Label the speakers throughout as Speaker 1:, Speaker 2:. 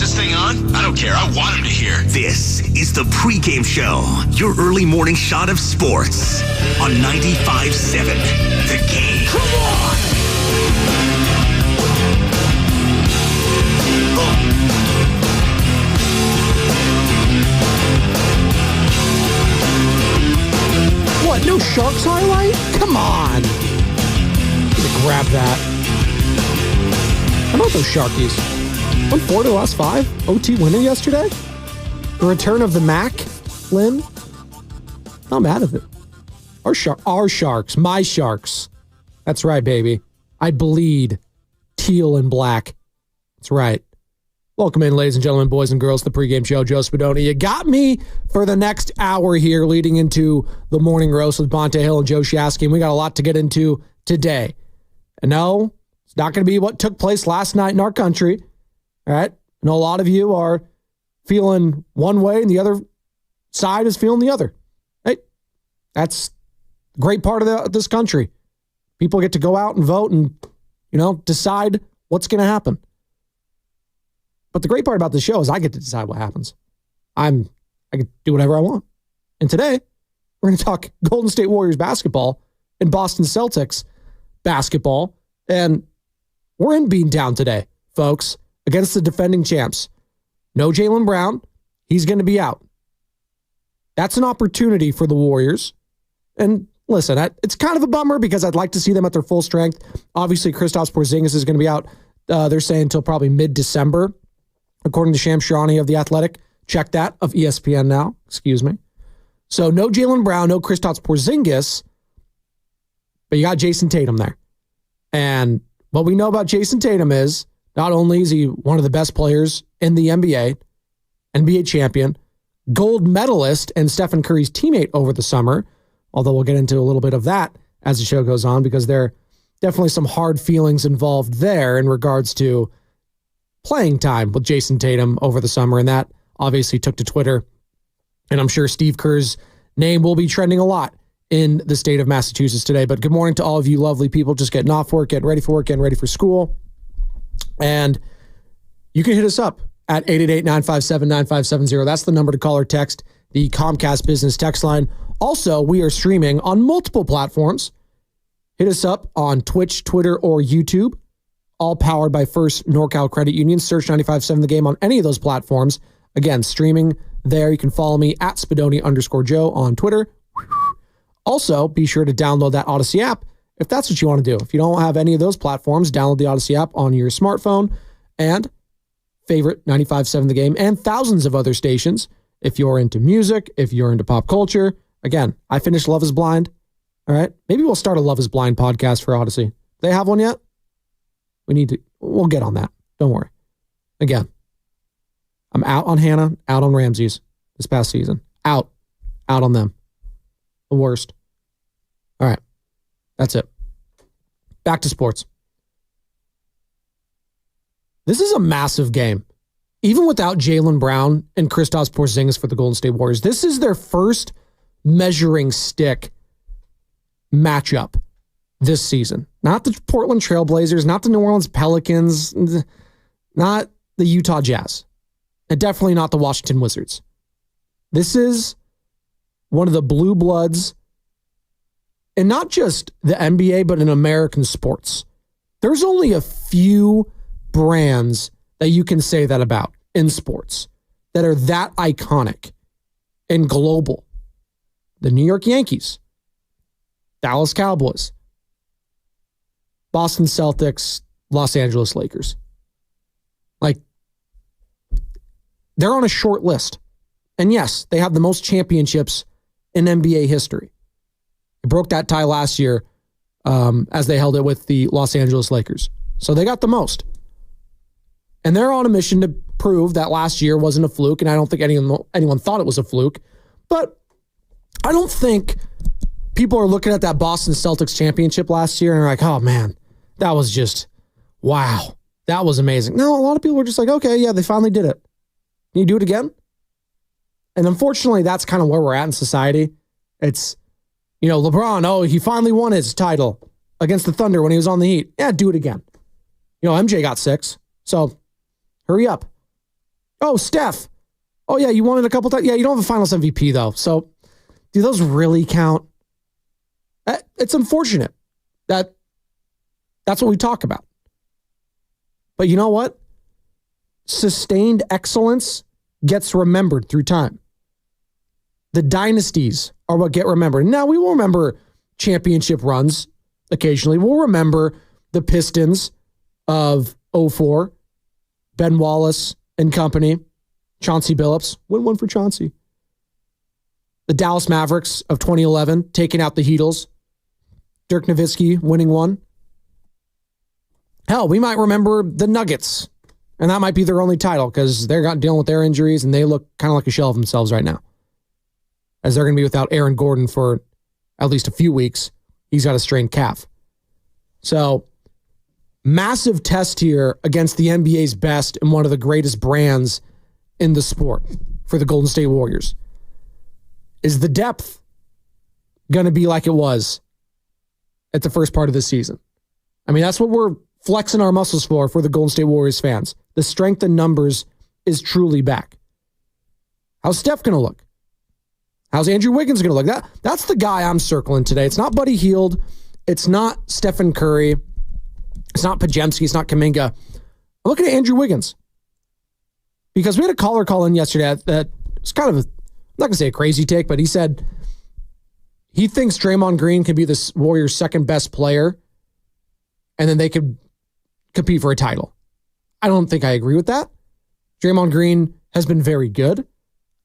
Speaker 1: this thing on? I don't care. I want him to hear.
Speaker 2: This is the Pregame Show, your early morning shot of sports on 95.7 The Game.
Speaker 3: Come on! What, no Sharks highlight? Come on. Grab that. How about those Sharkies? Won 4 to the last 5. OT winner yesterday. The return of the Mac, Lynn. Not mad at it. Our Sharks. My Sharks. That's right, baby. I bleed teal and black. That's right. Welcome in, ladies and gentlemen, boys and girls, to the Pregame Show. Joe Spadoni. You got me for the next hour here leading into the morning roast with Bonte Hill and Joe Shasky. And we got a lot to get into today. And no, it's not going to be what took place last night in our country. All right. I know a lot of you are feeling one way and the other side is feeling the other. Hey, that's a great part of this country. People get to go out and vote and, decide what's going to happen. But the great part about the show is I get to decide what happens. I can do whatever I want. And today, we're going to talk Golden State Warriors basketball and Boston Celtics basketball. And we're in Beantown today, folks, against the defending champs. No Jaylen Brown. He's going to be out. That's an opportunity for the Warriors. And listen, it's kind of a bummer because I'd like to see them at their full strength. Obviously, Kristaps Porzingis is going to be out, they're saying, until probably mid-December, according to Shams Charania of The Athletic. Check that, of ESPN now. Excuse me. So no Jaylen Brown, no Kristaps Porzingis, but you got Jason Tatum there. And what we know about Jason Tatum is not only is he one of the best players in the NBA, NBA champion, gold medalist, and Stephen Curry's teammate over the summer, although we'll get into a little bit of that as the show goes on because there are definitely some hard feelings involved there in regards to playing time with Jason Tatum over the summer, and that obviously took to Twitter. And I'm sure Steve Kerr's name will be trending a lot in the state of Massachusetts today. But good morning to all of you lovely people just getting off work, getting ready for work, getting ready for school. And you can hit us up at 888-957-9570. That's the number to call or text, the Comcast business text line. Also, we are streaming on multiple platforms. Hit us up on Twitch, Twitter, or YouTube. All powered by First NorCal Credit Union. Search 95.7 The Game on any of those platforms. Again, streaming there. You can follow me at Spadoni_Joe on Twitter. Also, be sure to download that Odyssey app if that's what you want to do. If you don't have any of those platforms, download the Odyssey app on your smartphone and favorite 95.7 The Game and thousands of other stations. If you're into music, if you're into pop culture. Again, I finished Love is Blind. All right. Maybe we'll start a Love is Blind podcast for Odyssey. Do they have one yet? We'll get on that. Don't worry. Again, I'm out on Hannah, out on Ramses this past season. Out on them. The worst. All right. That's it. Back to sports. This is a massive game. Even without Jaylen Brown and Kristaps Porzingis for the Golden State Warriors, this is their first measuring stick matchup this season. Not the Portland Trailblazers, not the New Orleans Pelicans, not the Utah Jazz, and definitely not the Washington Wizards. This is one of the blue bloods, and not just the NBA, but in American sports. There's only a few brands that you can say that about in sports that are that iconic and global. The New York Yankees, Dallas Cowboys, Boston Celtics, Los Angeles Lakers. Like, they're on a short list. And yes, they have the most championships in NBA history. They broke that tie last year as they held it with the Los Angeles Lakers. So they got the most. And they're on a mission to prove that last year wasn't a fluke, and I don't think anyone thought it was a fluke. But I don't think people are looking at that Boston Celtics championship last year and are like, oh man, that was just, wow, that was amazing. No, a lot of people were just like, okay, yeah, they finally did it. Can you do it again? And unfortunately, that's kind of where we're at in society. It's, LeBron, he finally won his title against the Thunder when he was on the Heat. Yeah, do it again. MJ got 6, so hurry up. Oh, Steph. Oh, yeah, you won it a couple times. Yeah, you don't have a finals MVP, though. So do those really count? It's unfortunate that that's what we talk about. But you know what? Sustained excellence gets remembered through time. The dynasties are what get remembered. Now, we will remember championship runs occasionally. We'll remember the Pistons of 04, Ben Wallace and company, Chauncey Billups. Win one for Chauncey. The Dallas Mavericks of 2011, taking out the Heatles. Dirk Nowitzki winning one. Hell, we might remember the Nuggets, and that might be their only title because they're dealing with their injuries and they look kind of like a shell of themselves right now, as they're going to be without Aaron Gordon for at least a few weeks. He's got a strained calf. So, massive test here against the NBA's best and one of the greatest brands in the sport for the Golden State Warriors. Is the depth going to be like it was at the first part of the season? I mean, that's what we're flexing our muscles for the Golden State Warriors fans. The strength in numbers is truly back. How's Steph going to look? How's Andrew Wiggins going to look? That's the guy I'm circling today. It's not Buddy Hield. It's not Stephen Curry. It's not Pajemski. It's not Kuminga. I'm looking at Andrew Wiggins. Because we had a caller call in yesterday that was kind of, I'm not going to say a crazy take, but he said he thinks Draymond Green could be the Warriors' second best player, and then they could compete for a title. I don't think I agree with that. Draymond Green has been very good.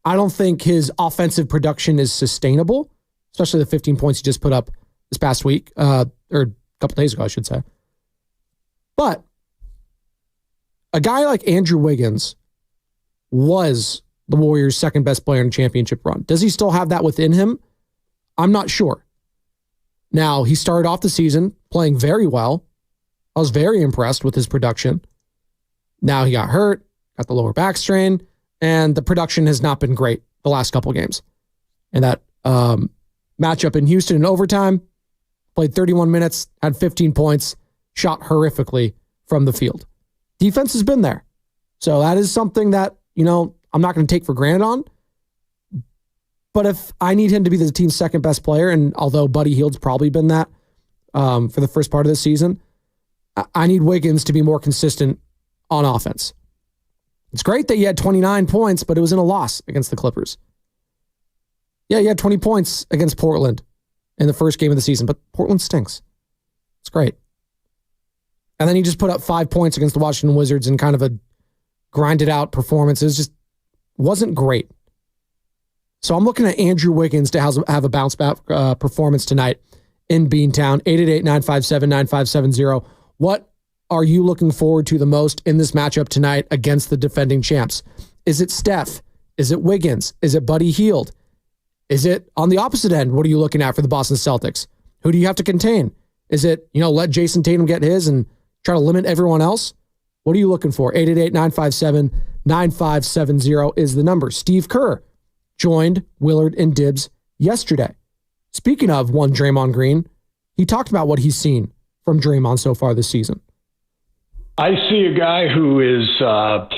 Speaker 3: I don't think his offensive production is sustainable, especially the 15 points he just put up this past week, or a couple days ago, I should say. But a guy like Andrew Wiggins was the Warriors' second best player in a championship run. Does he still have that within him? I'm not sure. Now, he started off the season playing very well. I was very impressed with his production. Now he got hurt, got the lower back strain, and the production has not been great the last couple games. And that matchup in Houston in overtime, played 31 minutes, had 15 points, shot horrifically from the field. Defense has been there. So that is something that, I'm not going to take for granted on. But if I need him to be the team's second best player, and although Buddy Hield's probably been that for the first part of the season, I need Wiggins to be more consistent on offense. It's great that he had 29 points, but it was in a loss against the Clippers. Yeah, he had 20 points against Portland in the first game of the season, but Portland stinks. It's great. And then he just put up 5 points against the Washington Wizards in kind of a grinded out performance. It just wasn't great. So I'm looking at Andrew Wiggins to have a bounce back performance tonight in Beantown. 888-957-9570. What are you looking forward to the most in this matchup tonight against the defending champs? Is it Steph? Is it Wiggins? Is it Buddy Hield? Is it on the opposite end? What are you looking at for the Boston Celtics? Who do you have to contain? Is it, let Jason Tatum get his and try to limit everyone else? What are you looking for? 888-957-9570 is the number. Steve Kerr joined Willard and Dibbs yesterday. Speaking of one Draymond Green, he talked about what he's seen from Draymond so far this season.
Speaker 4: I see a guy who is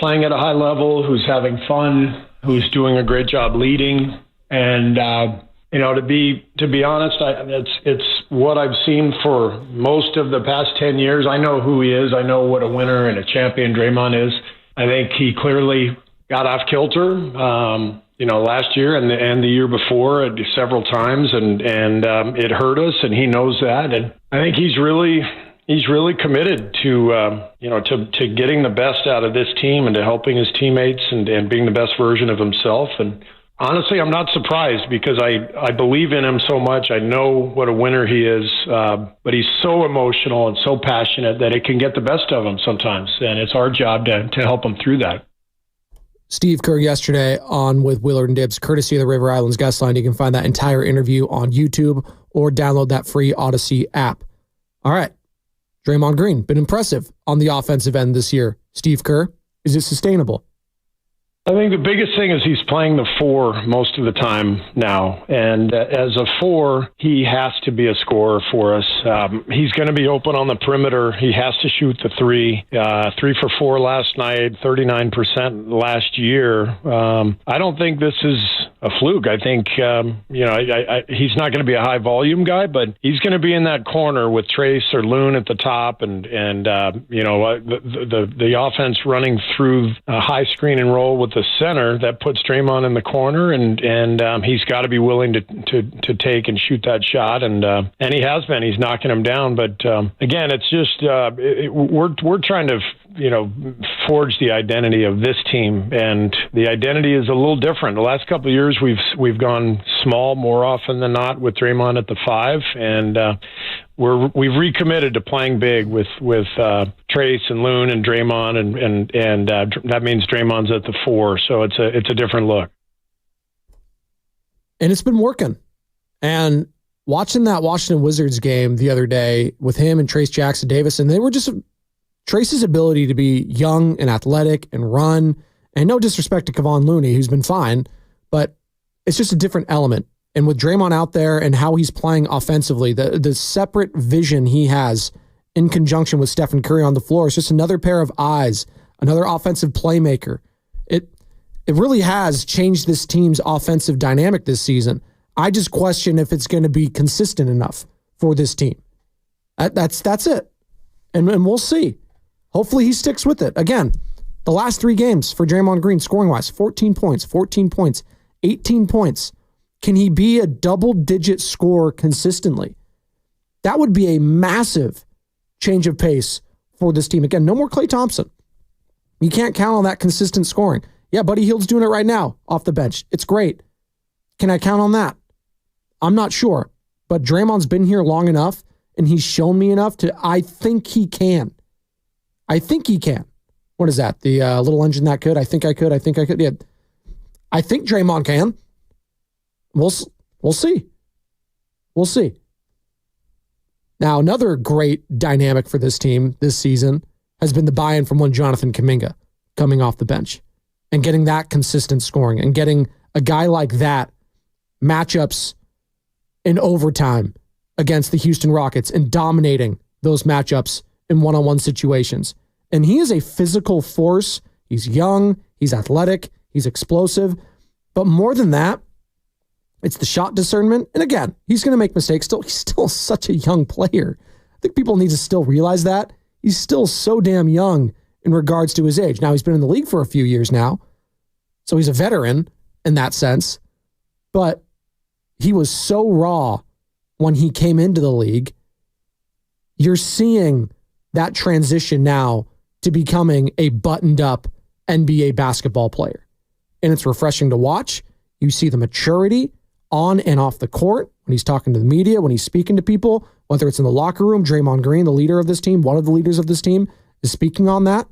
Speaker 4: playing at a high level, who's having fun, who's doing a great job leading. And, to be honest, it's what I've seen for most of the past 10 years. I know who he is. I know what a winner and a champion Draymond is. I think he clearly got off kilter, last year and the year before several times, and it hurt us, and he knows that. And I think he's really committed to getting the best out of this team and to helping his teammates and being the best version of himself. And honestly, I'm not surprised because I believe in him so much. I know what a winner he is, but he's so emotional and so passionate that it can get the best of him sometimes. And it's our job to help him through that.
Speaker 3: Steve Kerr yesterday on with Willard and Dibbs, courtesy of the River Islands Guest Line. You can find that entire interview on YouTube or download that free Odyssey app. All right. Draymond Green, been impressive on the offensive end this year. Steve Kerr, is it sustainable?
Speaker 4: I think the biggest thing is he's playing the 4 most of the time now. And as a 4, he has to be a scorer for us. He's going to be open on the perimeter. He has to shoot the 3. 3 for 4 last night, 39% last year. I don't think this is a fluke. I think, he's not going to be a high volume guy, but he's going to be in that corner with Trace or Loon at the top and the offense running through a high screen and roll with the center that puts Draymond in the corner, and he's got to be willing to take and shoot that shot, and he has been. He's knocking him down, but again, it's just we're trying to forge the identity of this team, and the identity is a little different. The last couple of years, we've gone small more often than not with Draymond at the 5, and we've recommitted to playing big with Trace and Loon and Draymond, and that means Draymond's at the 4. So it's a different look.
Speaker 3: And it's been working. And watching that Washington Wizards game the other day with him and Trace Jackson Davis, and they were just Trace's ability to be young and athletic and run, and no disrespect to Kevon Looney, who's been fine, but it's just a different element. And with Draymond out there and how he's playing offensively, the separate vision he has in conjunction with Stephen Curry on the floor is just another pair of eyes, another offensive playmaker. It really has changed this team's offensive dynamic this season. I just question if it's going to be consistent enough for this team. That's it. And we'll see. Hopefully he sticks with it. Again, the last 3 games for Draymond Green scoring-wise, 14 points, 18 points. Can he be a double-digit scorer consistently? That would be a massive change of pace for this team. Again, no more Klay Thompson. You can't count on that consistent scoring. Yeah, Buddy Hield's doing it right now off the bench. It's great. Can I count on that? I'm not sure. But Draymond's been here long enough, and he's shown me enough I think he can. I think he can. What is that? The little engine that could? I think I could. Yeah. I think Draymond can. We'll see. We'll see. Now, another great dynamic for this team this season has been the buy-in from one Jonathan Kuminga coming off the bench and getting that consistent scoring and getting a guy like that matchups in overtime against the Houston Rockets and dominating those matchups in one-on-one situations. And he is a physical force. He's young, he's athletic, he's explosive. But more than that, it's the shot discernment. And again, he's going to make mistakes. He's still such a young player. I think people need to still realize that. He's still so damn young in regards to his age. Now, he's been in the league for a few years now, so he's a veteran in that sense. But he was so raw when he came into the league. You're seeing that transition now to becoming a buttoned-up NBA basketball player. And it's refreshing to watch. You see the maturity on and off the court when he's talking to the media, when he's speaking to people, whether it's in the locker room. Draymond Green, the leader of this team, one of the leaders of this team, is speaking on that.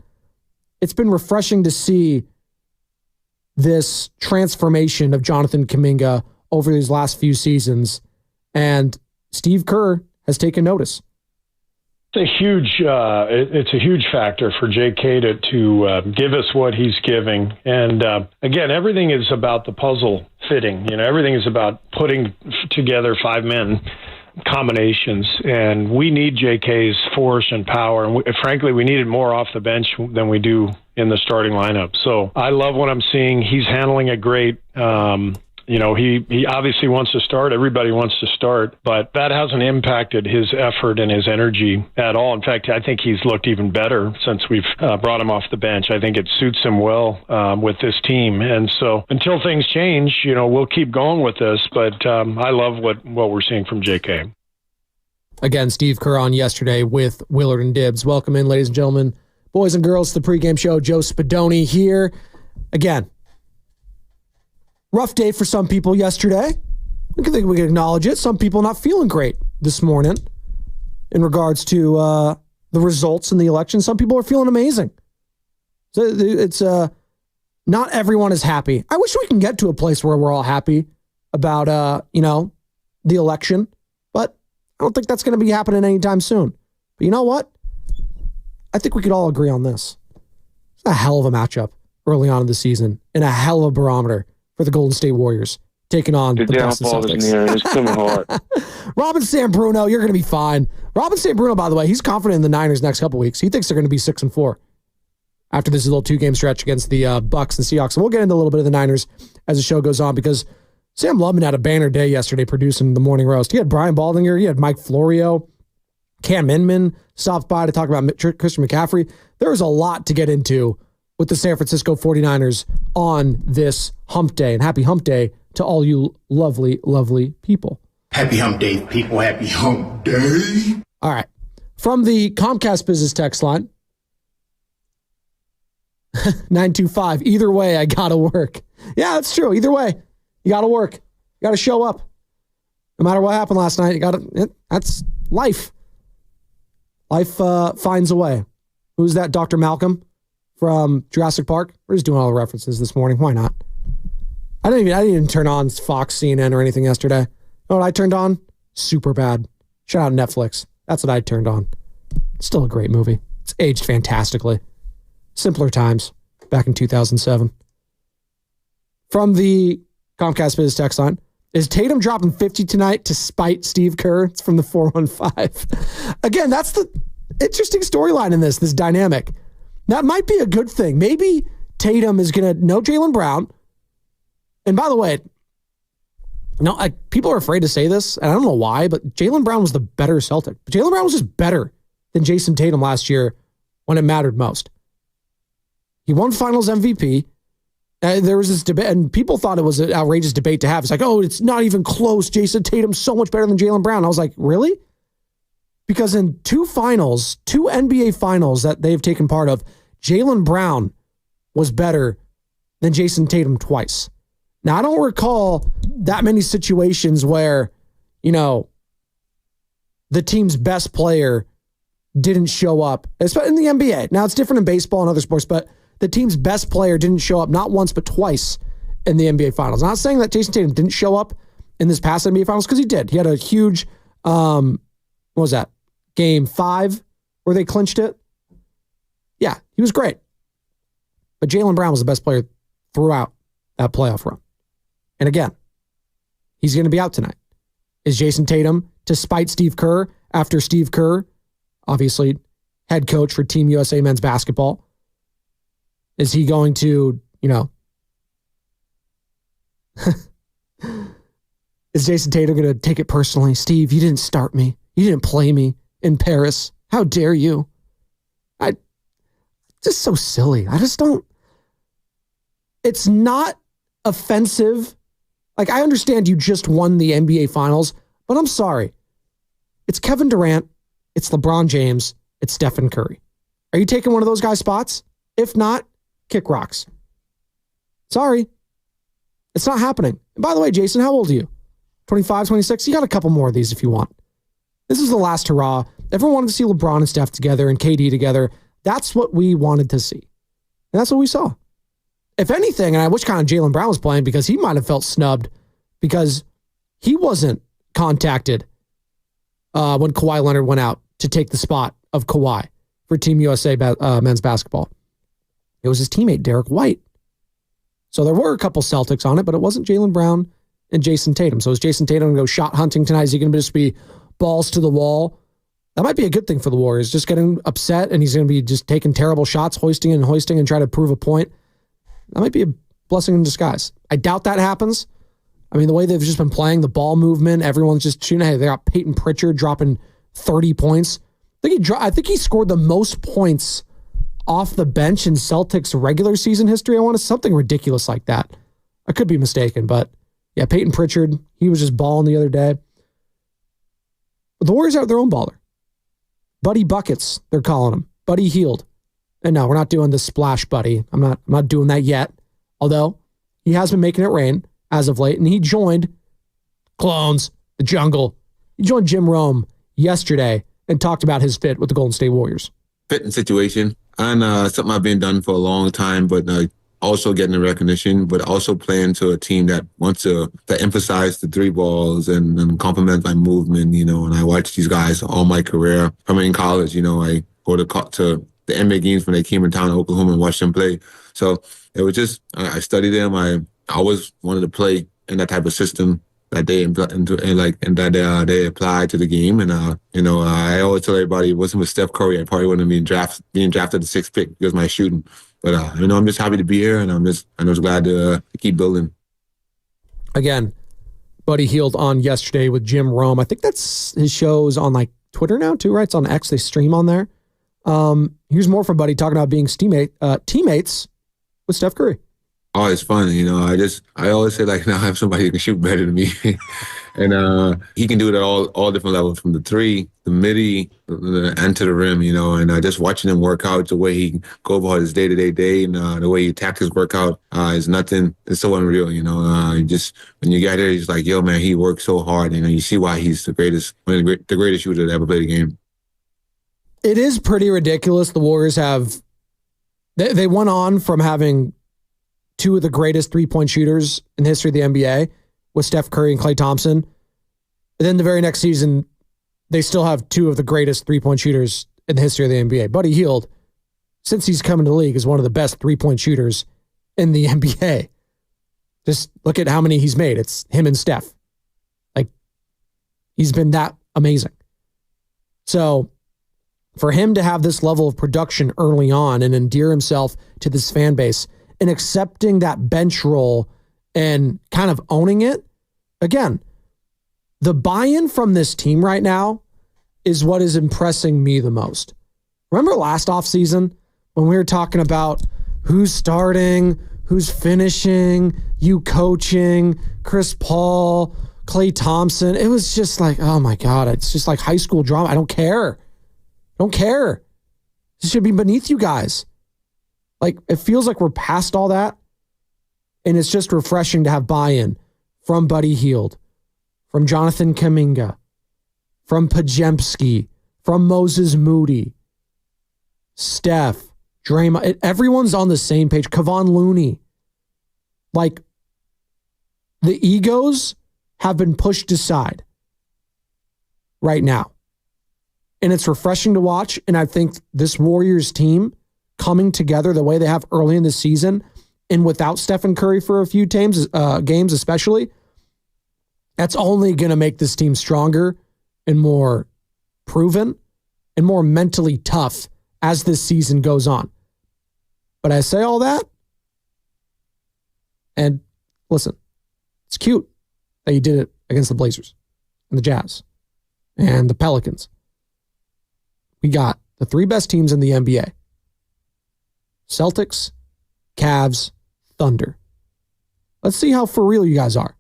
Speaker 3: It's been refreshing to see this transformation of Jonathan Kuminga over these last few seasons, and Steve Kerr has taken notice.
Speaker 4: It's a huge factor for JK to give us what he's giving. And again, everything is about the puzzle fitting. Everything is about putting together 5-man combinations. And we need JK's force and power. And frankly, we need it more off the bench than we do in the starting lineup. So I love what I'm seeing. He's handling it great. He obviously wants to start. Everybody wants to start, but that hasn't impacted his effort and his energy at all. In fact, I think he's looked even better since we've brought him off the bench. I think it suits him well with this team. And so until things change, we'll keep going with this, but I love what we're seeing from JK.
Speaker 3: Again, Steve Kerr on yesterday with Willard and Dibbs. Welcome in, ladies and gentlemen, boys and girls, to the pregame show. Joe Spadoni here. Again, rough day for some people yesterday. I think we can acknowledge it. Some people not feeling great this morning in regards to the results in the election. Some people are feeling amazing. So it's not everyone is happy. I wish we can get to a place where we're all happy about the election, but I don't think that's going to be happening anytime soon. But you know what? I think we could all agree on this. It's a hell of a matchup early on in the season and a hell of a barometer for the Golden State Warriors taking on the Boston Celtics.
Speaker 5: It's coming hard.
Speaker 3: Robin Sambruno, you're going to be fine. Robin Sambruno, by the way, he's confident in the Niners next couple weeks. He thinks they're going to be 6-4 after this little 2-game stretch against the Bucks and Seahawks. And we'll get into a little bit of the Niners as the show goes on because Sam Lubman had a banner day yesterday producing the morning roast. He had Brian Baldinger, he had Mike Florio, Cam Inman stopped by to talk about Christian McCaffrey. There was a lot to get into with the San Francisco 49ers on this hump day. And happy hump day to all you lovely, lovely people.
Speaker 6: Happy hump day, people. Happy hump day.
Speaker 3: All right. From the Comcast business text line, 925. Either way, I got to work. Yeah, that's true. Either way, you got to work. You got to show up. No matter what happened last night, that's life. Life finds a way. Who's that? Dr. Malcolm from Jurassic Park? We're just doing all the references this morning. Why not? I didn't even turn on Fox, CNN, or anything yesterday. You know what I turned on? Superbad. Shout out Netflix. That's what I turned on. Still a great movie. It's aged fantastically. Simpler times back in 2007. From the Comcast Business text line, is Tatum dropping 50 tonight to spite Steve Kerr? It's from the 415. Again, that's the interesting storyline in this dynamic. That might be a good thing. Maybe Tatum is going to know Jaylen Brown. And by the way, people are afraid to say this, and I don't know why, but Jaylen Brown was the better Celtic. But Jaylen Brown was just better than Jason Tatum last year when it mattered most. He won Finals MVP. There was this debate, and people thought it was an outrageous debate to have. It's like, oh, it's not even close. Jason Tatum's so much better than Jaylen Brown. I was like, really? Because in two NBA finals that they've taken part of, Jaylen Brown was better than Jason Tatum twice. Now, I don't recall that many situations where, the team's best player didn't show up, especially in the NBA. Now, it's different in baseball and other sports, but the team's best player didn't show up not once, but twice in the NBA Finals. I'm not saying that Jason Tatum didn't show up in this past NBA Finals, because he did. He had a huge, what was that? Game 5 where they clinched it. Yeah, he was great. But Jaylen Brown was the best player throughout that playoff run. And again, he's going to be out tonight. Is Jason Tatum to spite Steve Kerr after Steve Kerr, obviously head coach for Team USA men's basketball? Is he going to, is Jason Tatum going to take it personally? Steve, you didn't start me. You didn't play me in Paris. How dare you? Just so silly. I just don't. It's not offensive. Like, I understand you just won the NBA Finals, but I'm sorry. It's Kevin Durant. It's LeBron James. It's Stephen Curry. Are you taking one of those guys' spots? If not, kick rocks. Sorry. It's not happening. And by the way, Jason, how old are you? 25, 26? You got a couple more of these if you want. This is the last hurrah. Everyone wanted to see LeBron and Steph together and KD together. That's what we wanted to see. And that's what we saw. If anything, and I wish kind of Jaylen Brown was playing, because he might have felt snubbed because he wasn't contacted when Kawhi Leonard went out to take the spot of Kawhi for Team USA men's basketball. It was his teammate, Derek White. So there were a couple Celtics on it, but it wasn't Jaylen Brown and Jason Tatum. So is Jason Tatum going to go shot hunting tonight? Is he going to just be balls to the wall? That might be a good thing for the Warriors, just getting upset, and he's going to be just taking terrible shots, hoisting and trying to prove a point. That might be a blessing in disguise. I doubt that happens. I mean, the way they've just been playing, the ball movement, everyone's just shooting. Hey, they got Peyton Pritchard dropping 30 points. I think he scored the most points off the bench in Celtics regular season history. I want to something ridiculous like that. I could be mistaken, but yeah, Peyton Pritchard, he was just balling the other day. But the Warriors are their own baller. Buddy Buckets, they're calling him. Buddy Hield. And no, we're not doing the splash buddy. I'm not doing that yet. Although he has been making it rain as of late, and he joined Clones, the Jungle. He joined Jim Rome yesterday and talked about his fit with the Golden State Warriors.
Speaker 7: Fitting situation, and something I've been done for a long time, but also getting the recognition, but also playing to a team that wants to emphasize the three balls and complement my movement, and I watched these guys all my career. From in college, I go to the NBA games when they came in town to Oklahoma and watched them play. So it was just, I studied them. I always wanted to play in that type of system that they they apply to the game. And I always tell everybody, it wasn't with Steph Curry, I probably wouldn't have being drafted the 6th pick because of my shooting. But I'm just happy to be here, and I'm just glad to keep building.
Speaker 3: Again, Buddy Hield on yesterday with Jim Rome. I think that's his show's on like Twitter now too, right? It's on X. They stream on there. Here's more from Buddy talking about being teammates with Steph Curry.
Speaker 7: Oh, it's fun. I always say, like, now I have somebody who can shoot better than me. And he can do it at all different levels, from the three, the midi, and to the rim, and just watching him work out, the way he go about his day, and the way he attacks his workout is nothing. It's so unreal, just when you get there, he's like, yo, man, he works so hard. You see why he's the greatest shooter to ever play the game.
Speaker 3: It is pretty ridiculous. The Warriors they went on from having two of the greatest three-point shooters in the history of the NBA with Steph Curry and Klay Thompson. And then the very next season, they still have two of the greatest three-point shooters in the history of the NBA. Buddy Hield, since he's come into the league, is one of the best three-point shooters in the NBA. Just look at how many he's made. It's him and Steph. Like, he's been that amazing. So for him to have this level of production early on and endear himself to this fan base and accepting that bench role and kind of owning it, again, the buy-in from this team right now is what is impressing me the most. Remember last offseason when we were talking about who's starting, who's finishing, you coaching, Chris Paul, Klay Thompson? It was just like, oh my God, it's just like high school drama. I don't care. This should be beneath you guys. Like, it feels like we're past all that. And it's just refreshing to have buy-in from Buddy Hield, from Jonathan Kuminga, from Pajemski, from Moses Moody, Steph, Draymond. Everyone's on the same page. Kevon Looney. Like, the egos have been pushed aside right now. And it's refreshing to watch. And I think this Warriors team coming together the way they have early in the season and without Stephen Curry for a few games especially, that's only going to make this team stronger and more proven and more mentally tough as this season goes on. But I say all that, and listen, it's cute that you did it against the Blazers and the Jazz and the Pelicans. We got the three best teams in the NBA. Celtics, Cavs, Thunder. Let's see how for real you guys are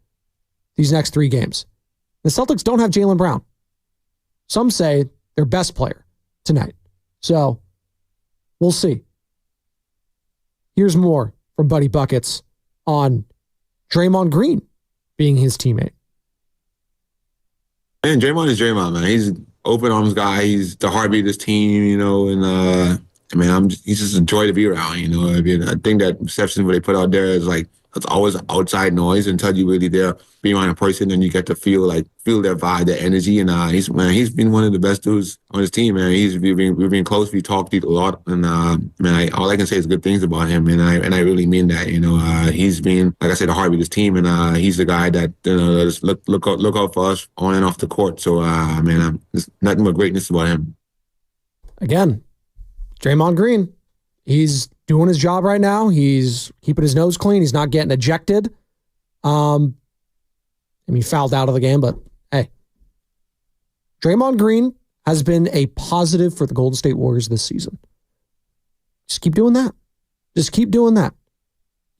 Speaker 3: these next three games. The Celtics don't have Jaylen Brown. Some say their best player tonight. So we'll see. Here's more from Buddy Buckets on Draymond Green being his teammate.
Speaker 7: Man, Draymond is Draymond, man. He's an open arms guy. He's the heartbeat of this team, and he's just a joy to be around, I think that reception what they put out there is like, it's always outside noise until you really there being around a person and you get to feel their vibe, their energy. And he's been one of the best dudes on his team, man. We've been close. We talked a lot, and all I can say is good things about him, and I really mean that. He's been, like I said, the heartbeat of his team, and he's the guy that just look out for us on and off the court. So there's nothing but greatness about him.
Speaker 3: Again, Draymond Green, he's doing his job right now. He's keeping his nose clean. He's not getting ejected. He fouled out of the game, but hey. Draymond Green has been a positive for the Golden State Warriors this season. Just keep doing that. Just keep doing that.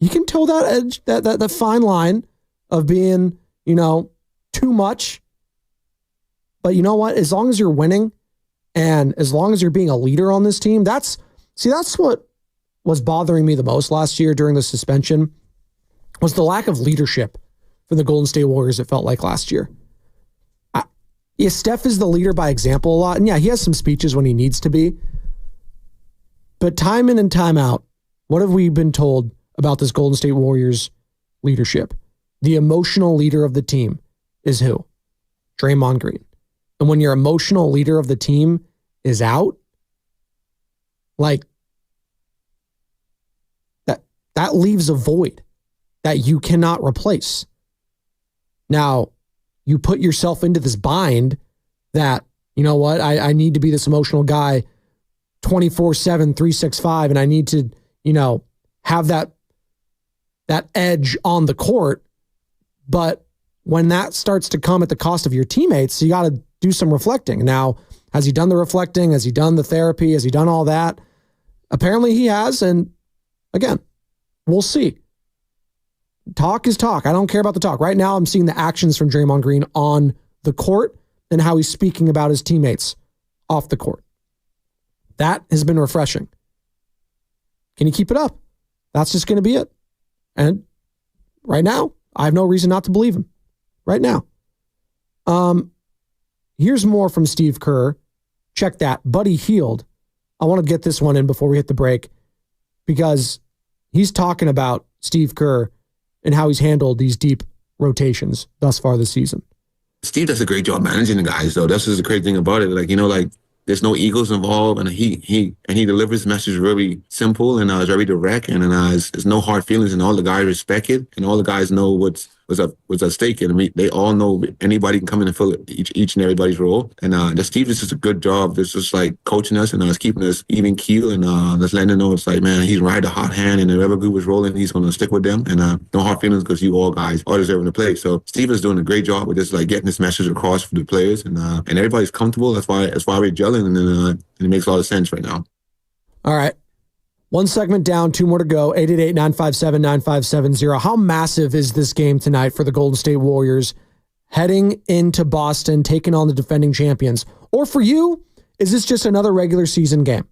Speaker 3: You can toe that edge, that fine line of being, too much. But you know what? As long as you're winning and as long as you're being a leader on this team, that's what was bothering me the most last year during the suspension was the lack of leadership from the Golden State Warriors, it felt like last year. Steph is the leader by example a lot. And yeah, he has some speeches when he needs to be. But time in and time out, what have we been told about this Golden State Warriors leadership? The emotional leader of the team is who? Draymond Green. And when your emotional leader of the team is out, That leaves a void that you cannot replace. Now, you put yourself into this bind that, you know what, I need to be this emotional guy 24/7, 365, and I need to, have that edge on the court. But when that starts to come at the cost of your teammates, you got to do some reflecting. Now, has he done the reflecting? Has he done the therapy? Has he done all that? Apparently he has. And again, we'll see. Talk is talk. I don't care about the talk. Right now, I'm seeing the actions from Draymond Green on the court and how he's speaking about his teammates off the court. That has been refreshing. Can he keep it up? That's just going to be it. And right now, I have no reason not to believe him. Right now. Here's more from Steve Kerr. Check that. Buddy Hield. I want to get this one in before we hit the break because he's talking about Steve Kerr and how he's handled these deep rotations thus far this season.
Speaker 7: Steve does a great job managing the guys, though. That's just the crazy thing about it. There's no egos involved, and he delivers his message very simple and it's very direct, and there's no hard feelings, and all the guys respect it, and all the guys know what's at stake. And they all know anybody can come in and fill each and everybody's role. And the Steve does just a good job. It's just like coaching us and keeping us even keel, and just letting them know it's like, man, he's right a hot hand, and if whoever group was rolling, he's going to stick with them. And no hard feelings because you all guys are deserving to play. So Steve is doing a great job with just getting this message across for the players, and everybody's comfortable. That's why we're gelling, and it makes a lot of sense right now.
Speaker 3: All right. One segment down, two more to go. 888-957-9570. How massive is this game tonight for the Golden State Warriors heading into Boston, taking on the defending champions? Or for you, is this just another regular season game?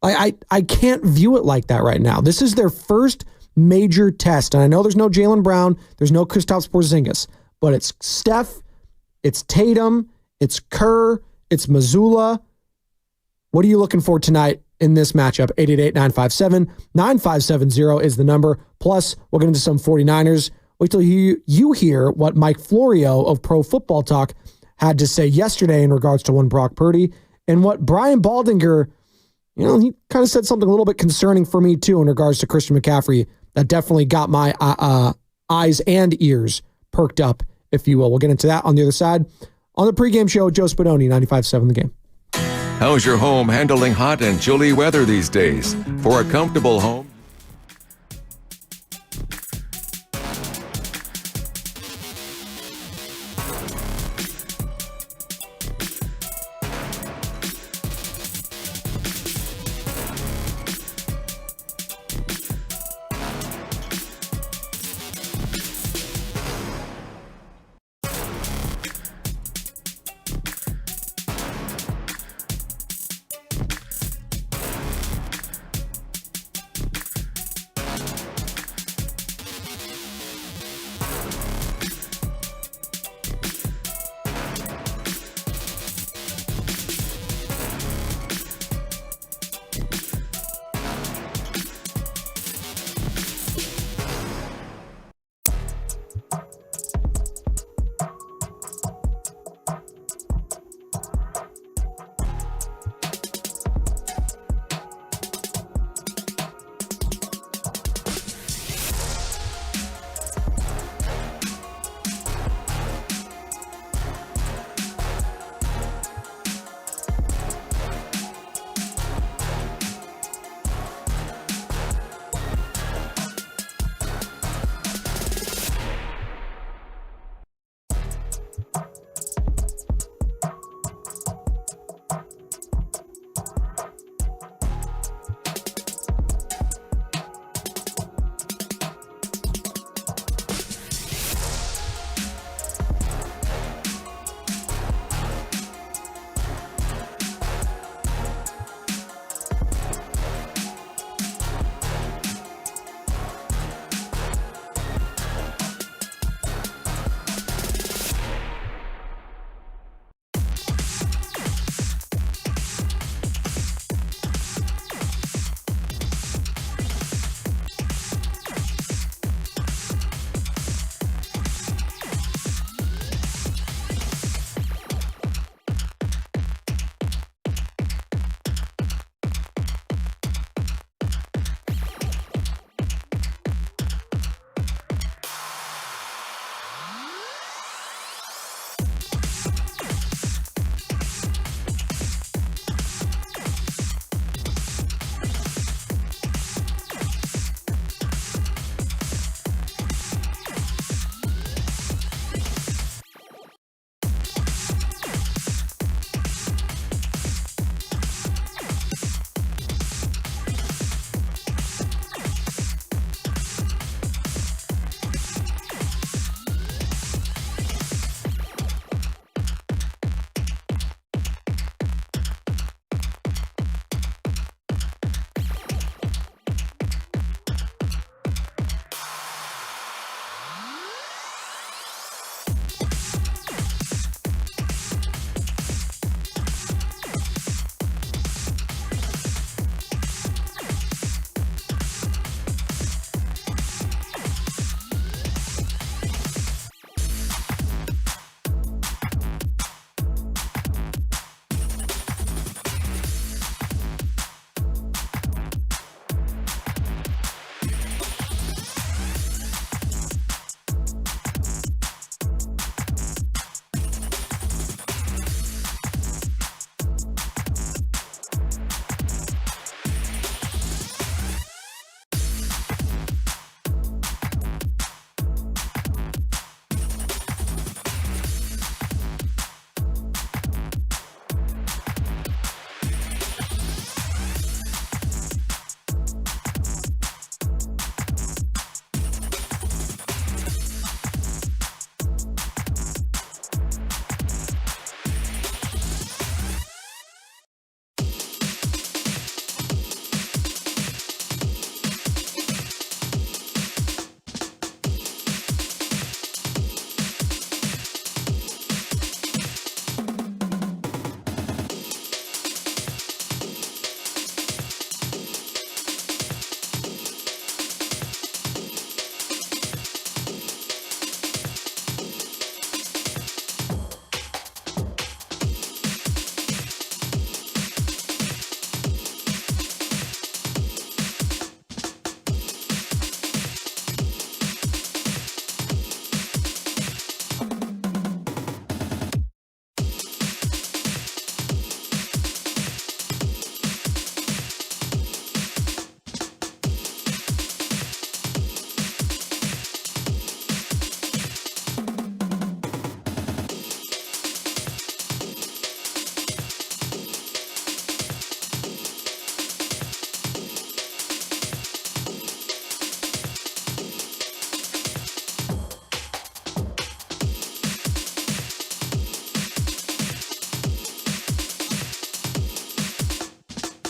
Speaker 3: I can't view it like that right now. This is their first major test. And I know there's no Jaylen Brown, there's no Kristaps Porzingis, but it's Steph, it's Tatum, it's Kerr, it's Mazzulla. What are you looking for tonight in this matchup? 888-957-9570 is the number. Plus, we'll get into some 49ers. Wait till you hear what Mike Florio of Pro Football Talk had to say yesterday in regards to one Brock Purdy, and what Brian Baldinger, he kind of said something a little bit concerning for me too in regards to Christian McCaffrey. That definitely got my eyes and ears perked up, if you will. We'll get into that on the other side. On the pregame show, Joe Spadoni, 95.7 The Game.
Speaker 5: How's your home handling hot and chilly weather these days? For a comfortable home,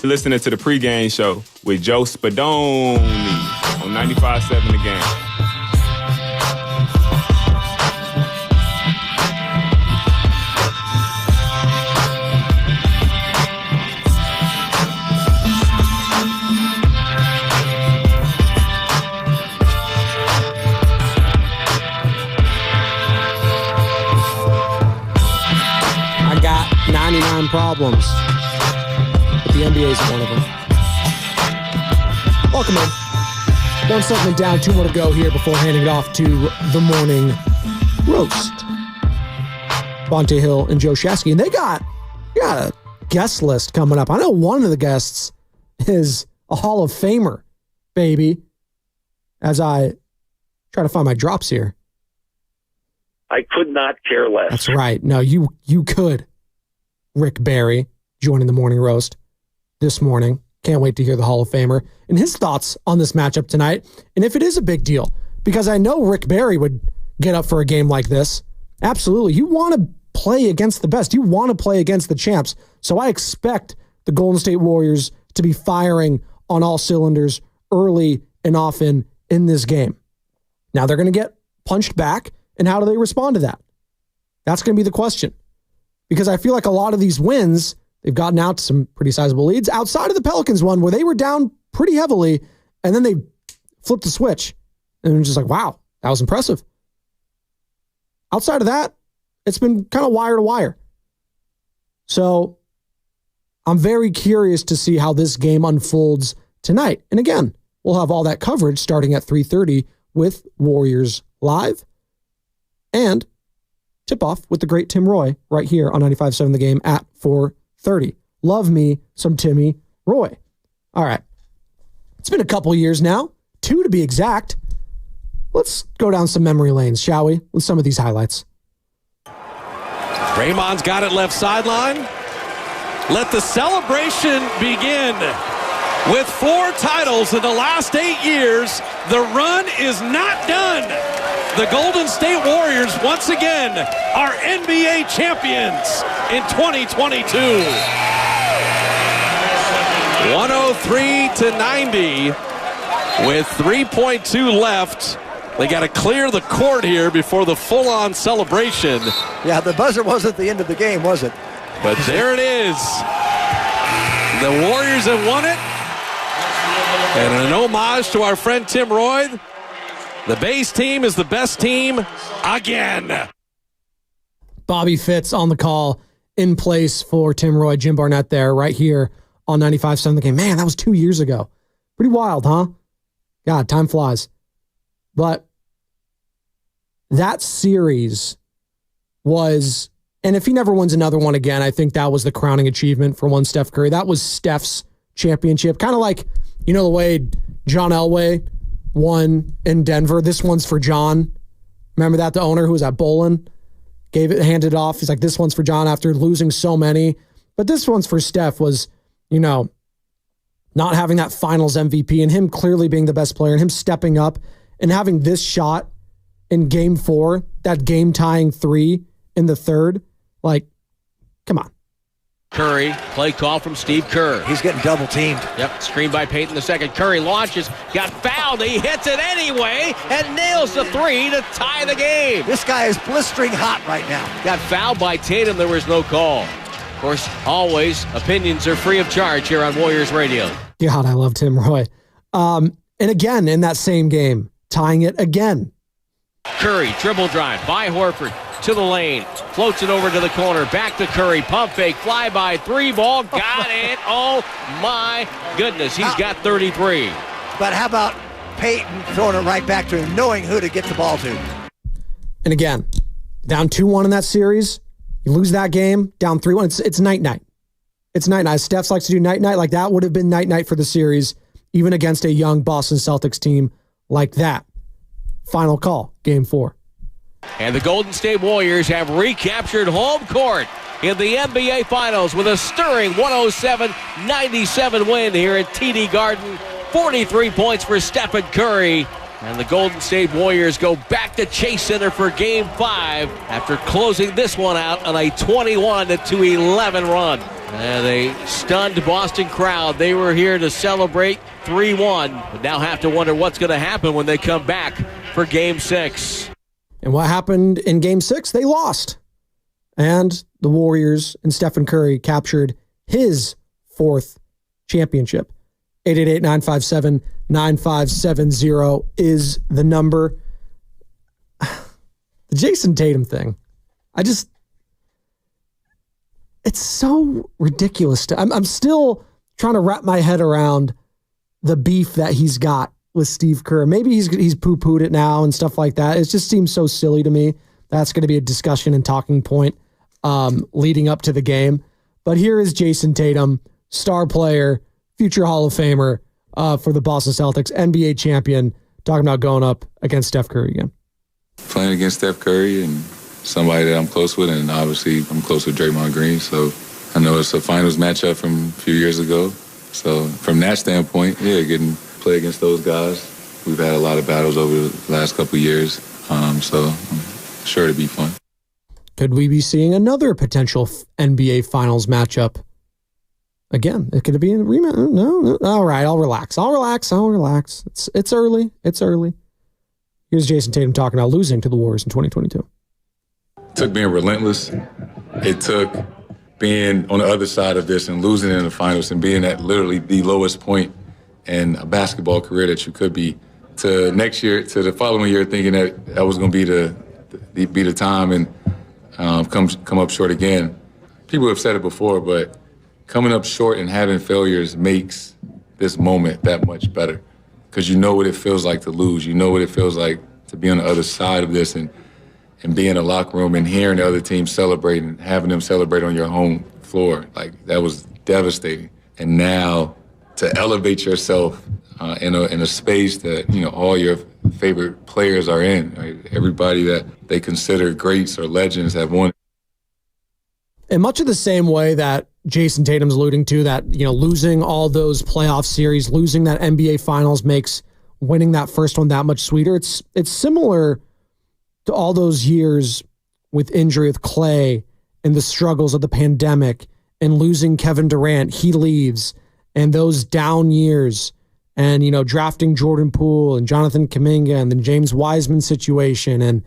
Speaker 8: Listening to the Pregame Show with Joe Spadoni on 95.7 The Game.
Speaker 3: I got 99 problems. The NBA is one of them. Welcome in. One segment down, 2 more to go here before handing it off to the morning roast. Bonte Hill and Joe Shasky. And they got a guest list coming up. I know one of the guests is a Hall of Famer, baby. As I try to find my drops here.
Speaker 9: I could not care less.
Speaker 3: That's right. No, you could. Rick Barry joining the morning roast this morning. Can't wait to hear the Hall of Famer and his thoughts on this matchup tonight. And if it is a big deal, because I know Rick Barry would get up for a game like this. Absolutely. You want to play against the best. You want to play against the champs. So I expect the Golden State Warriors to be firing on all cylinders early and often in this game. Now they're going to get punched back, and how do they respond to that? That's going to be the question. Because I feel like a lot of these wins, they've gotten out to some pretty sizable leads outside of the Pelicans one where they were down pretty heavily and then they flipped the switch and it was just like, wow, that was impressive. Outside of that, it's been kind of wire to wire. So I'm very curious to see how this game unfolds tonight. And again, we'll have all that coverage starting at 3:30 with Warriors Live and tip-off with the great Tim Roy right here on 95.7 The Game at 4:30. Love me some Timmy Roy. All right. It's been a couple years now, 2 to be exact. Let's go down some memory lanes, shall we, with some of these highlights.
Speaker 10: Raymond's got it left sideline. Let the celebration begin. With 4 titles in the last 8 years, the run is not done. The Golden State Warriors, once again, are NBA champions in 2022. 103-90 with 3.2 left. They got to clear the court here before the full-on celebration.
Speaker 11: Yeah, the buzzer wasn't the end of the game, was it?
Speaker 10: But there it is. The Warriors have won it. And an homage to our friend Tim Roy. The base team is the best team again.
Speaker 3: Bobby Fitz on the call in place for Tim Roy, Jim Barnett there right here on 95.7 The Game. Man, that was 2 years ago. Pretty wild, huh? God, time flies. But that series was, and if he never wins another one again, I think that was the crowning achievement for one Steph Curry. That was Steph's championship. Kind of like, you know, the way John Elway won in Denver. This one's for John. Remember that? The owner who was at Bolin handed it off. He's like, this one's for John after losing so many. But this one's for Steph was, you know, not having that finals MVP and him clearly being the best player and him stepping up and having this shot in game 4, that game tying 3 in the third. Like, come on.
Speaker 12: Curry, play call from Steve Kerr.
Speaker 11: He's getting double teamed.
Speaker 12: Yep, screen by Payton the second. Curry launches, got fouled. He hits it anyway and nails the 3 to tie the game.
Speaker 11: This guy is blistering hot right now.
Speaker 12: Got fouled by Tatum. There was no call. Of course, always, opinions are free of charge here on Warriors Radio.
Speaker 3: God, I love Tim Roy. And again, in that same game, tying it again.
Speaker 12: Curry, dribble drive by Horford. To the lane, floats it over to the corner, back to Curry, pump fake, fly by, 3 ball, got it. Oh my goodness, he's got 33.
Speaker 11: But how about Payton throwing it right back to him, knowing who to get the ball to?
Speaker 3: And again, down 2-1 in that series, you lose that game, down 3-1, it's night-night. It's night-night. Steph likes to do night-night, like that would have been night-night for the series, even against a young Boston Celtics team like that. Final call, game 4.
Speaker 12: And the Golden State Warriors have recaptured home court in the NBA Finals with a stirring 107-97 win here at TD Garden. 43 points for Stephen Curry. And the Golden State Warriors go back to Chase Center for Game 5 after closing this one out on a 21-11 run. And a stunned Boston crowd. They were here to celebrate 3-1, but now have to wonder what's going to happen when they come back for Game 6.
Speaker 3: And what happened in Game 6? They lost. And the Warriors and Stephen Curry captured his 4th championship. 888-957-9570 is the number. The Jason Tatum thing. It's so ridiculous. I'm still trying to wrap my head around the beef that he's got with Steve Kerr. Maybe he's poo-pooed it now and stuff like that. It just seems so silly to me. That's going to be a discussion and talking point leading up to the game. But here is Jason Tatum, star player, future Hall of Famer for the Boston Celtics, NBA champion, talking about going up against Steph Curry again.
Speaker 5: Playing against Steph Curry and somebody that I'm close with, and obviously I'm close with Draymond Green, so I know it's a finals matchup from a few years ago. So from that standpoint, getting to play against those guys. We've had a lot of battles over the last couple of years, so I'm sure it'll be fun.
Speaker 3: Could we be seeing another potential NBA Finals matchup? Again, it could be a rematch. No. All right, I'll relax. It's early. Here's Jason Tatum talking about losing to the Warriors in 2022.
Speaker 5: It took being relentless. It took being on the other side of this and losing in the finals and being at literally the lowest point in a basketball career that you could be, to next year, to the following year, thinking that was going to be the time and come up short again. People have said it before, but coming up short and having failures makes this moment that much better, because you know what it feels like to lose. You know what it feels like to be on the other side of this and be in a locker room and hearing the other team celebrate and having them celebrate on your home floor. Like, that was devastating. And now to elevate yourself in a space that, all your favorite players are in, right? Everybody that they consider greats or legends have won.
Speaker 3: In much of the same way that Jason Tatum's alluding to, that, losing all those playoff series, losing that NBA Finals makes winning that first one that much sweeter. It's similar to all those years with injury with Clay and the struggles of the pandemic and losing Kevin Durant, he leaves, and those down years and, drafting Jordan Poole and Jonathan Kuminga and the James Wiseman situation and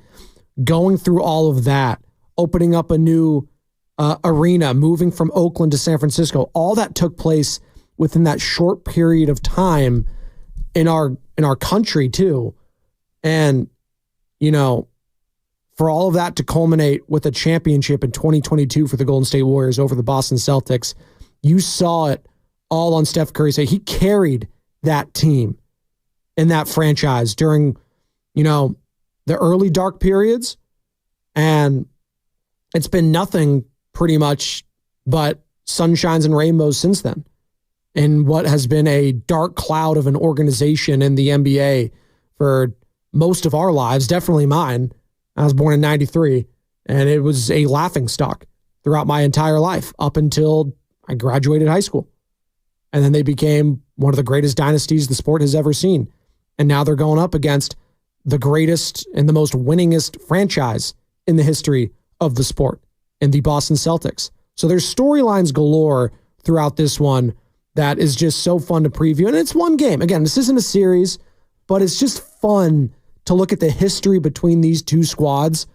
Speaker 3: going through all of that, opening up a new arena, moving from Oakland to San Francisco. All that took place within that short period of time in our country too. And, for all of that to culminate with a championship in 2022 for the Golden State Warriors over the Boston Celtics, you saw it all on Steph Curry. Say he carried that team in that franchise during, the early dark periods. And it's been nothing pretty much but sunshines and rainbows since then. In what has been a dark cloud of an organization in the NBA for most of our lives, definitely mine. I was born in 93, and it was a laughingstock throughout my entire life up until I graduated high school. And then they became one of the greatest dynasties the sport has ever seen. And now they're going up against the greatest and the most winningest franchise in the history of the sport, in the Boston Celtics. So there's storylines galore throughout this one that is just so fun to preview. And it's one game. Again, this isn't a series, but it's just fun to look at the history between these two squads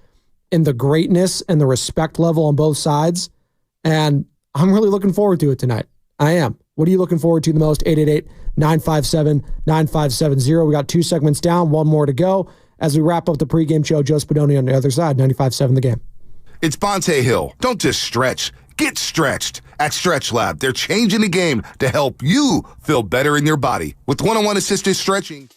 Speaker 3: and the greatness and the respect level on both sides. And I'm really looking forward to it tonight. I am. What are you looking forward to the most? 888-957-9570. We got 2 segments down, 1 more to go. As we wrap up the pregame show, Joe Spadoni on the other side, 95.7 The Game.
Speaker 13: It's Bonte Hill. Don't just stretch. Get stretched. At Stretch Lab, they're changing the game to help you feel better in your body with one-on-one assisted stretching.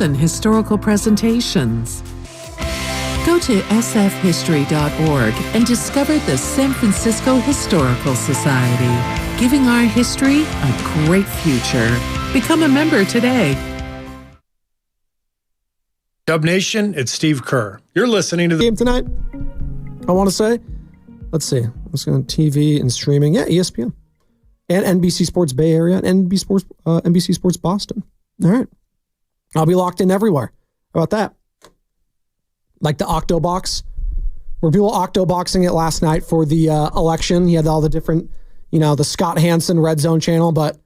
Speaker 14: And historical presentations. Go to sfhistory.org and discover the San Francisco Historical Society, giving our history a great future. Become a member today.
Speaker 15: Dub Nation, it's Steve Kerr. You're listening to the
Speaker 3: game tonight. I want to say, let's see, I'm just going to TV and streaming. Yeah, ESPN and NBC Sports Bay Area and NBC Sports Boston. All right. I'll be locked in everywhere. How about that? Like the Octobox. Were people Octoboxing it last night for the election? You had all the different, the Scott Hansen Red Zone channel, but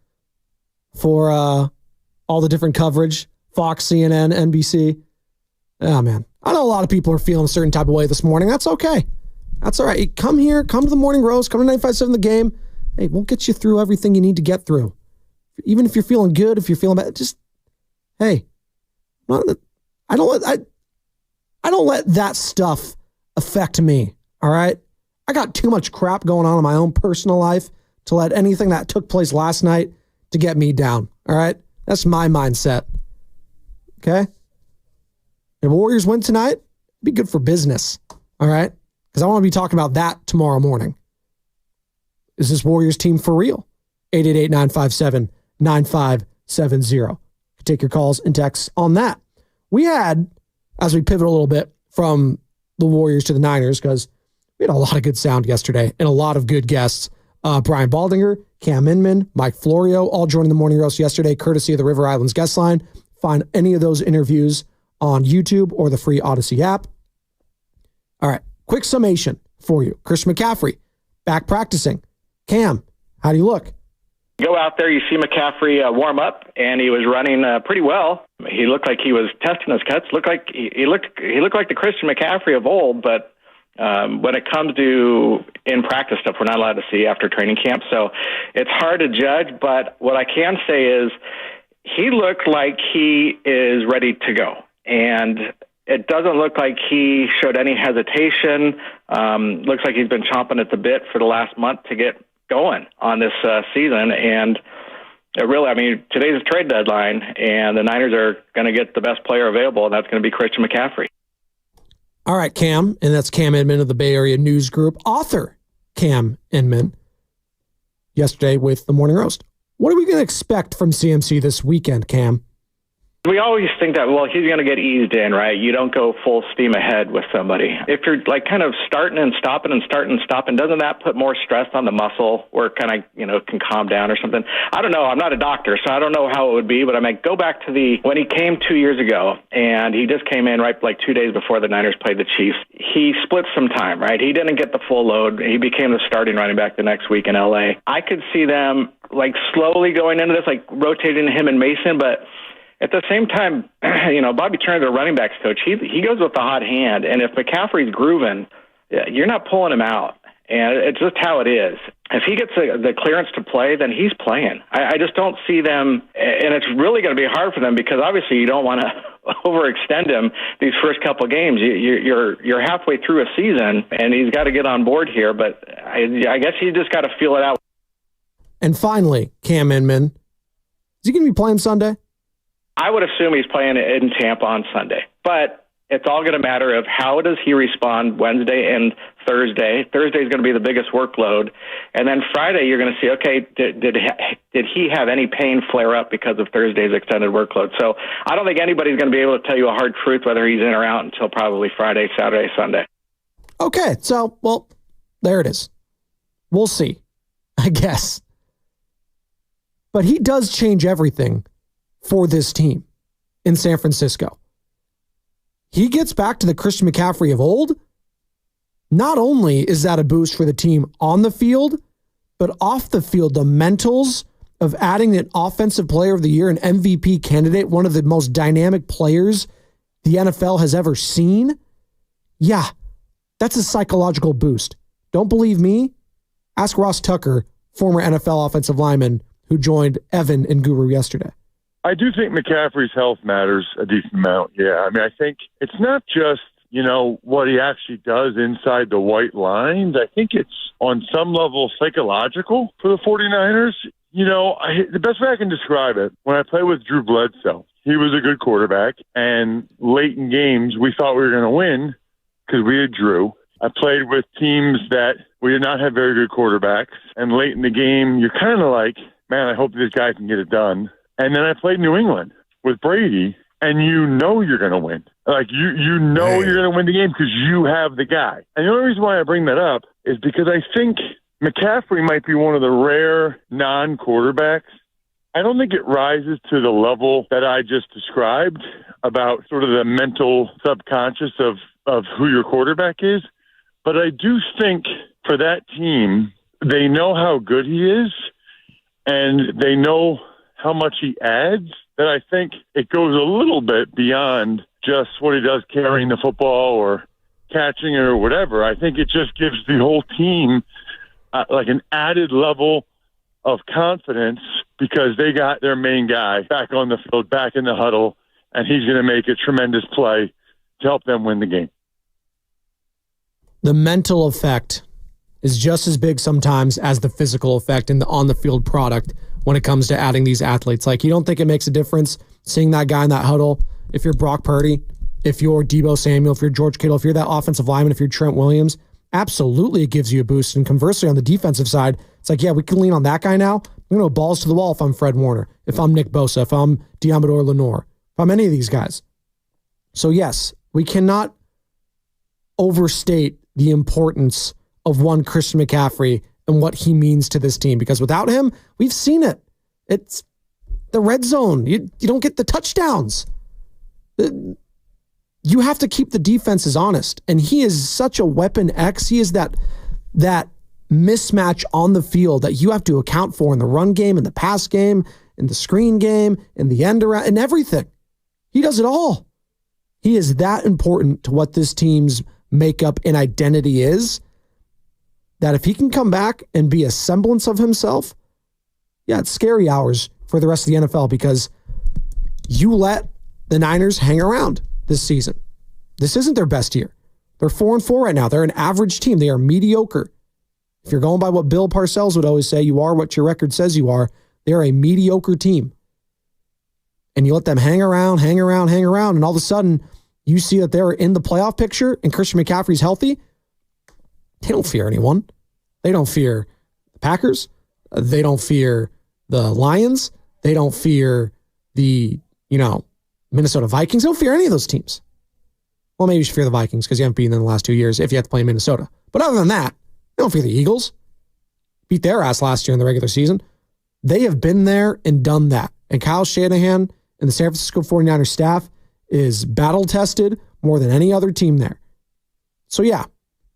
Speaker 3: for all the different coverage, Fox, CNN, NBC. Oh, man. I know a lot of people are feeling a certain type of way this morning. That's okay. That's all right. Come here. Come to the Morning Roast. Come to 95.7 The Game. Hey, we'll get you through everything you need to get through. Even if you're feeling good, if you're feeling bad, just, hey, I don't let that stuff affect me, all right? I got too much crap going on in my own personal life to let anything that took place last night to get me down, all right? That's my mindset, okay? If Warriors win tonight, it'd be good for business, all right? Because I want to be talking about that tomorrow morning. Is this Warriors team for real? 888-957-9570. Take your calls and texts on that. We had, as we pivot a little bit from the Warriors to the Niners, because we had a lot of good sound yesterday and a lot of good guests Brian Baldinger, Cam Inman, Mike Florio, all joining the Morning Roast yesterday, courtesy of the River Islands guest line. Find any of those interviews on YouTube or the free Odyssey app. All right, quick summation for you. Christian McCaffrey, back practicing. Cam, how do you look?
Speaker 16: Go out there, you see McCaffrey warm up, and he was running pretty well. He looked like he was testing his cuts. Looked like he looked like the Christian McCaffrey of old, but when it comes to in practice stuff, we're not allowed to see after training camp, so it's hard to judge. But what I can say is he looked like he is ready to go, and it doesn't look like he showed any hesitation. Looks like he's been chomping at the bit for the last month to get going on this season. And today's a trade deadline, and the Niners are going to get the best player available, and that's going to be Christian McCaffrey.
Speaker 3: All right, Cam, and that's Cam Inman of the Bay Area News Group, author Cam Inman, yesterday with the Morning Roast. What are we going to expect from CMC this weekend, Cam?
Speaker 16: We always think that, well, he's going to get eased in, right? You don't go full steam ahead with somebody. If you're like kind of starting and stopping, doesn't that put more stress on the muscle where it kind of, can calm down or something? I don't know. I'm not a doctor, so I don't know how it would be, but I mean, go back to when he came 2 years ago, and he just came in right like 2 days before the Niners played the Chiefs. He split some time, right? He didn't get the full load. He became the starting running back the next week in LA. I could see them like slowly going into this, like rotating him and Mason, but at the same time, Bobby Turner, the running backs coach, he goes with the hot hand. And if McCaffrey's grooving, you're not pulling him out. And it's just how it is. If he gets the clearance to play, then he's playing. I just don't see them, and it's really going to be hard for them because obviously you don't want to overextend him these first couple of games. You're halfway through a season, and he's got to get on board here. But I guess he's just got to feel it out.
Speaker 3: And finally, Cam Inman, is he going to be playing Sunday?
Speaker 16: I would assume he's playing in Tampa on Sunday, but it's all going to matter of how does he respond Wednesday and Thursday. Thursday is going to be the biggest workload, and then Friday you're going to see, okay, did he have any pain flare up because of Thursday's extended workload? So I don't think anybody's going to be able to tell you a hard truth whether he's in or out until probably Friday, Saturday, Sunday.
Speaker 3: Okay, so, well, there it is. We'll see, I guess. But he does change everything for this team in San Francisco. He gets back to the Christian McCaffrey of old. Not only is that a boost for the team on the field, but off the field, the mentals of adding an offensive player of the year, an MVP candidate, one of the most dynamic players the NFL has ever seen. Yeah, that's a psychological boost. Don't believe me? Ask Ross Tucker, former NFL offensive lineman who joined Evan and Guru yesterday.
Speaker 17: I do think McCaffrey's health matters a decent amount. Yeah. I mean, I think it's not just, what he actually does inside the white lines. I think it's on some level psychological for the 49ers. The best way I can describe it, when I played with Drew Bledsoe, he was a good quarterback, and late in games, we thought we were going to win because we had Drew. I played with teams that we did not have very good quarterbacks, and late in the game, you're kind of like, man, I hope this guy can get it done. And then I played New England with Brady, and you're going to win. Like, you're going to win the game because you have the guy. And the only reason why I bring that up is because I think McCaffrey might be one of the rare non-quarterbacks. I don't think it rises to the level that I just described about sort of the mental subconscious of who your quarterback is. But I do think for that team, they know how good he is, and they know how much he adds, that I think it goes a little bit beyond just what he does carrying the football or catching or whatever. I think it just gives the whole team like an added level of confidence because they got their main guy back on the field, back in the huddle, and he's going to make a tremendous play to help them win the game.
Speaker 3: The mental effect is just as big sometimes as the physical effect in the on-the-field product when it comes to adding these athletes. Like, you don't think it makes a difference seeing that guy in that huddle? If you're Brock Purdy, if you're Deebo Samuel, if you're George Kittle, if you're that offensive lineman, if you're Trent Williams, absolutely it gives you a boost. And conversely, on the defensive side, it's like, yeah, we can lean on that guy now. I'm going to go balls to the wall if I'm Fred Warner, if I'm Nick Bosa, if I'm Diamador Lenore, if I'm any of these guys. So yes, we cannot overstate the importance of one Christian McCaffrey and what he means to this team, because without him, we've seen it. It's the red zone. You don't get the touchdowns. You have to keep the defenses honest. And he is such a weapon X. He is that mismatch on the field that you have to account for in the run game, in the pass game, in the screen game, in the end around, and everything. He does it all. He is that important to what this team's makeup and identity is, that if he can come back and be a semblance of himself, yeah, it's scary hours for the rest of the NFL, because you let the Niners hang around this season. This isn't their best year. They're 4-4 right now. They're an average team. They are mediocre. If you're going by what Bill Parcells would always say, you are what your record says you are. They're a mediocre team. And you let them hang around, and all of a sudden you see that they're in the playoff picture and Christian McCaffrey's healthy. They don't fear anyone. They don't fear the Packers. They don't fear the Lions. They don't fear the, Minnesota Vikings. They don't fear any of those teams. Well, maybe you should fear the Vikings because you haven't beaten them in the last 2 years if you have to play in Minnesota. But other than that, they don't fear the Eagles. Beat their ass last year in the regular season. They have been there and done that. And Kyle Shanahan and the San Francisco 49ers staff is battle-tested more than any other team there. So, yeah,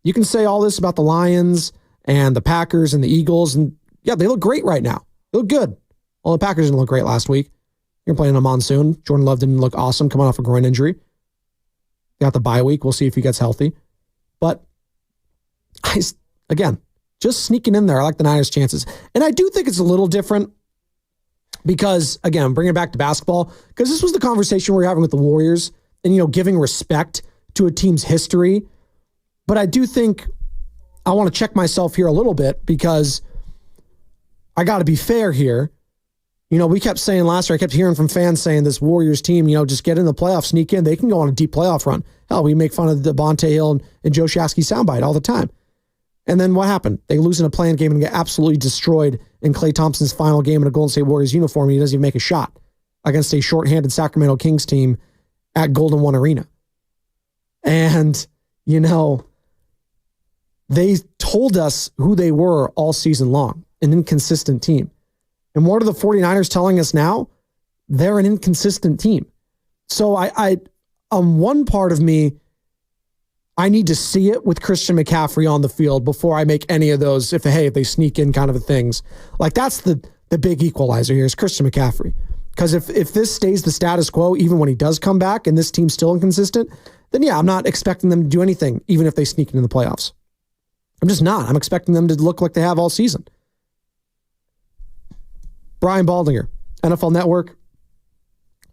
Speaker 3: you can say all this about the Lions and the Packers and the Eagles, and, yeah, they look great right now. They look good. Well, the Packers didn't look great last week. You're playing in a monsoon. Jordan Love didn't look awesome coming off a groin injury. They got the bye week. We'll see if he gets healthy. But, again, just sneaking in there, I like the Niners' chances. And I do think it's a little different because, again, bringing it back to basketball, because this was the conversation we were having with the Warriors and, giving respect to a team's history. But I do think I want to check myself here a little bit because I got to be fair here. We kept saying last year, I kept hearing from fans saying this Warriors team, just get in the playoffs, sneak in. They can go on a deep playoff run. Hell, we make fun of the Devontae Hill and Joe Shasky soundbite all the time. And then what happened? They lose in a play-in game and get absolutely destroyed in Klay Thompson's final game in a Golden State Warriors uniform, and he doesn't even make a shot against a shorthanded Sacramento Kings team at Golden One Arena. And, they told us who they were all season long, an inconsistent team. And what are the 49ers telling us now? They're an inconsistent team. So I on one part of me, I need to see it with Christian McCaffrey on the field before I make any of those, if they sneak in kind of things. Like, that's the big equalizer here is Christian McCaffrey. Because if this stays the status quo, even when he does come back and this team's still inconsistent, then yeah, I'm not expecting them to do anything, even if they sneak into the playoffs. I'm just not. I'm expecting them to look like they have all season. Brian Baldinger, NFL Network,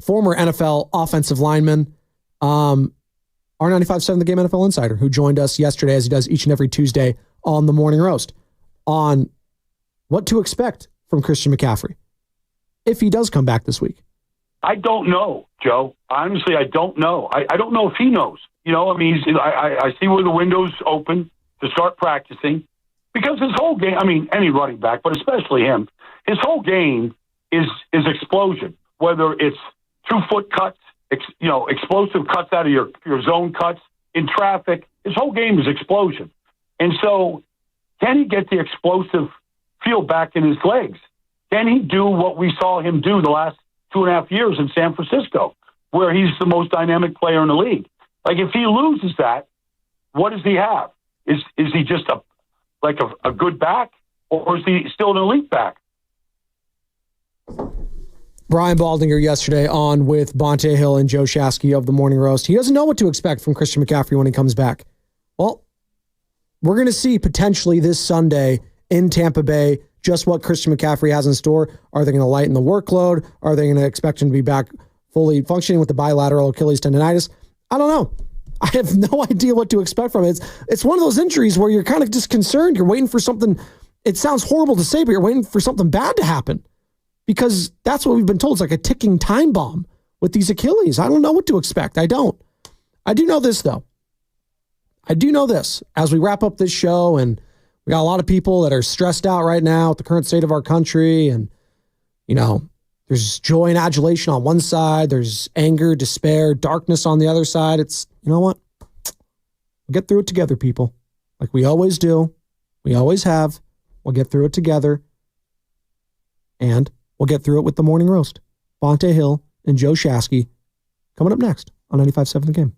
Speaker 3: former NFL offensive lineman, R95.7 The Game NFL Insider, who joined us yesterday, as he does each and every Tuesday on the Morning Roast, on what to expect from Christian McCaffrey if he does come back this week.
Speaker 18: I don't know, Joe. Honestly, I don't know. I don't know if he knows. I see where the window's open to start practicing, because his whole game, any running back, but especially him, his whole game is explosion, whether it's 2-foot cuts, explosive cuts out of your zone cuts in traffic. His whole game is explosion. And so can he get the explosive feel back in his legs? Can he do what we saw him do the last 2.5 years in San Francisco, where he's the most dynamic player in the league? Like, if he loses that, what does he have? Is he just a good back, or is he still an elite back?
Speaker 3: Brian Baldinger yesterday on with Bonte Hill and Joe Shasky of the Morning Roast. He doesn't know what to expect from Christian McCaffrey when he comes back. Well, we're going to see potentially this Sunday in Tampa Bay just what Christian McCaffrey has in store. Are they going to lighten the workload? Are they going to expect him to be back fully functioning with the bilateral Achilles tendonitis? I don't know. I have no idea what to expect from it. It's one of those injuries where you're kind of just concerned. You're waiting for something. It sounds horrible to say, but you're waiting for something bad to happen, because that's what we've been told. It's like a ticking time bomb with these Achilles. I don't know what to expect. I don't. I do know this, though. I do know this. As we wrap up this show, and we got a lot of people that are stressed out right now at the current state of our country, and, there's joy and adulation on one side. There's anger, despair, darkness on the other side. It's, you know what? We'll get through it together, people. Like we always do. We always have. We'll get through it together. And we'll get through it with the morning roast. Bonte Hill and Joe Shasky coming up next on 95.7 The Game.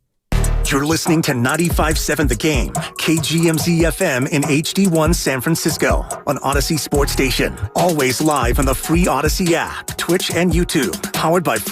Speaker 2: You're listening to 95.7 The Game, KGMZ FM in HD1 San Francisco on Odyssey Sports Station. Always live on the free Odyssey app, Twitch, and YouTube. Powered by First